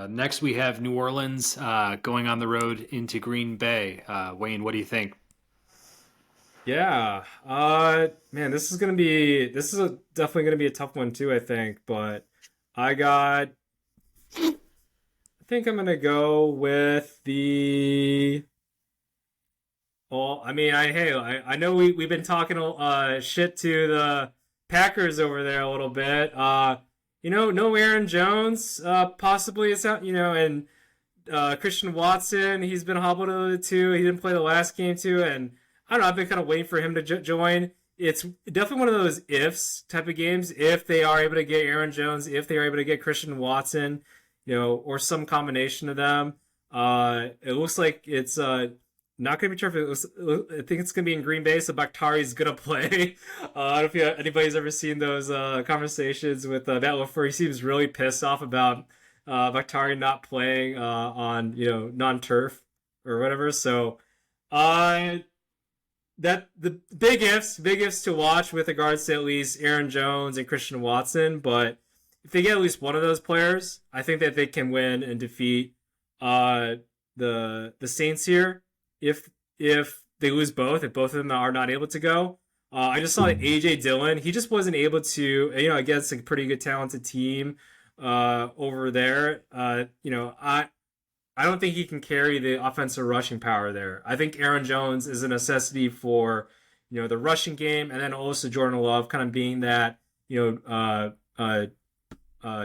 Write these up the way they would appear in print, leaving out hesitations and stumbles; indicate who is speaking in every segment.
Speaker 1: Next, we have New Orleans going on the road into Green Bay. Wayne, what do you think?
Speaker 2: Yeah. Man, this is definitely gonna be a tough one too, I think. But I got, I think I'm gonna go with the. Well, I mean, I know we've been talking shit to the Packers over there a little bit. No Aaron Jones, possibly it's out. And Christian Watson, he's been hobbled a little too. He didn't play the last game too, and I don't know. I've been kind of waiting for him to join. It's definitely one of those ifs type of games. If they are able to get Aaron Jones, if they are able to get Christian Watson, or some combination of them, it looks like it's not going to be sure if I think it's going to be in Green Bay, so Bakhtari's going to play. I don't know if anybody's ever seen those conversations with Matt LaFleur. He seems really pissed off about Bakhtari not playing on non-turf or whatever. So uh, that the big ifs to watch with regards to at least Aaron Jones and Christian Watson. But if they get at least one of those players, I think that they can win and defeat uh, the Saints here. If they lose both, if both of them are not able to go, I just saw that AJ Dillon. He just wasn't able to, against a pretty good talented team over there. I don't think he can carry the offensive rushing power there. I think Aaron Jones is a necessity for the rushing game, and then also Jordan Love kind of being that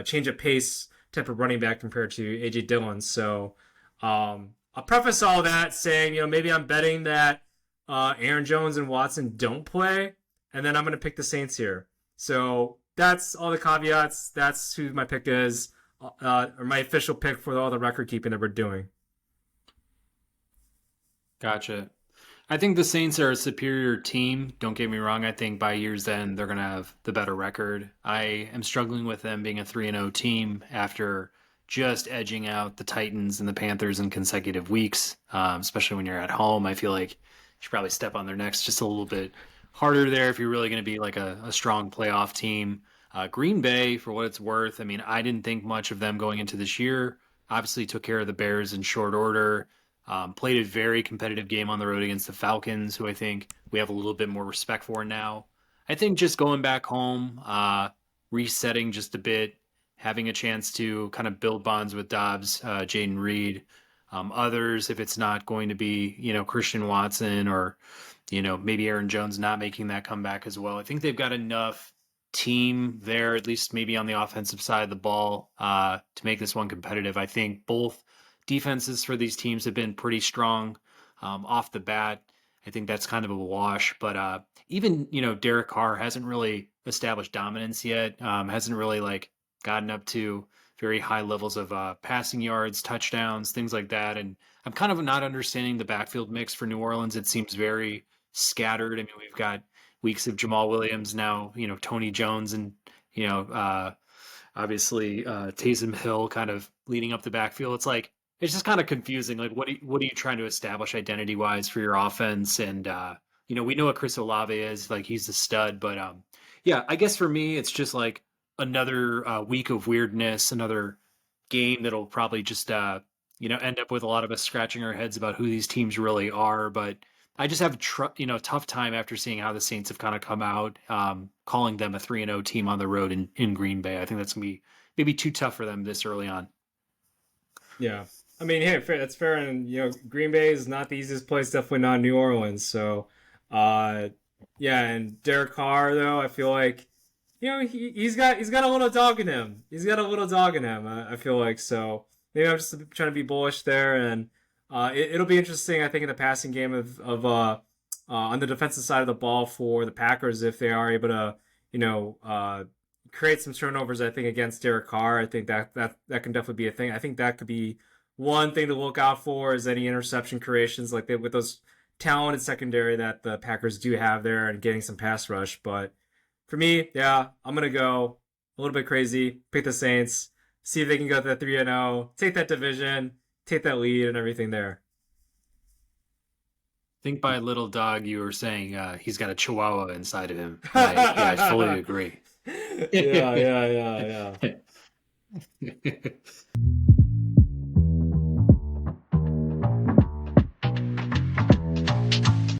Speaker 2: change of pace type of running back compared to AJ Dillon. So I'll preface all that saying maybe I'm betting that Aaron Jones and Watson don't play, and then I'm going to pick the Saints here. So that's all the caveats. That's who my pick is, or my official pick for all the record keeping that we're doing.
Speaker 1: Gotcha. I think the Saints are a superior team. Don't get me wrong. I think by year's end, they're going to have the better record. I am struggling with them being a 3-0 team after just edging out the Titans and the Panthers in consecutive weeks, especially when you're at home. I feel like you should probably step on their necks just a little bit harder there if you're really going to be like a strong playoff team. Green Bay, for what it's worth, I mean, I didn't think much of them going into this year. Obviously, took care of the Bears in short order. Played a very competitive game on the road against the Falcons, who I think we have a little bit more respect for now. I think just going back home, resetting just a bit, having a chance to kind of build bonds with Dobbs, Jaden Reed, others, if it's not going to be, Christian Watson or, maybe Aaron Jones not making that comeback as well. I think they've got enough team there, at least maybe on the offensive side of the ball, to make this one competitive. I think both defenses for these teams have been pretty strong off the bat. I think that's kind of a wash, but even Derek Carr hasn't really established dominance yet. Hasn't really like gotten up to very high levels of passing yards, touchdowns, things like that. And I'm kind of not understanding the backfield mix for New Orleans. It seems very scattered. I mean, we've got weeks of Jamal Williams now, Tony Jones and, you know, uh, obviously Taysom Hill kind of leading up the backfield. It's like, it's just kind of confusing. Like, what are you trying to establish identity wise for your offense? And, we know what Chris Olave is. Like, he's a stud. But yeah, I guess for me, it's just like another week of weirdness, another game that'll probably just end up with a lot of us scratching our heads about who these teams really are. But I just have tough time after seeing how the Saints have kind of come out, calling them a 3-0 team on the road in Green Bay. I think that's gonna be maybe too tough for them this early on.
Speaker 2: Yeah. I mean, hey, fair, that's fair. And, Green Bay is not the easiest place, definitely not New Orleans. So, uh, yeah. And Derek Carr, though, I feel like, he's got a little dog in him. He's got a little dog in him, I feel like. So maybe I'm just trying to be bullish there. And it'll be interesting, I think, in the passing game on the defensive side of the ball for the Packers if they are able to, create some turnovers. I think against Derek Carr, I think that can definitely be a thing. I think that could be one thing to look out for is any interception creations like with those talented secondary that the Packers do have there and getting some pass rush. But for me, yeah, I'm gonna go a little bit crazy, pick the Saints, see if they can go to that 3-0, take that division, take that lead and everything there.
Speaker 1: Think by little dog, you were saying he's got a chihuahua inside of him. And I fully agree.
Speaker 2: Yeah, yeah, yeah, yeah.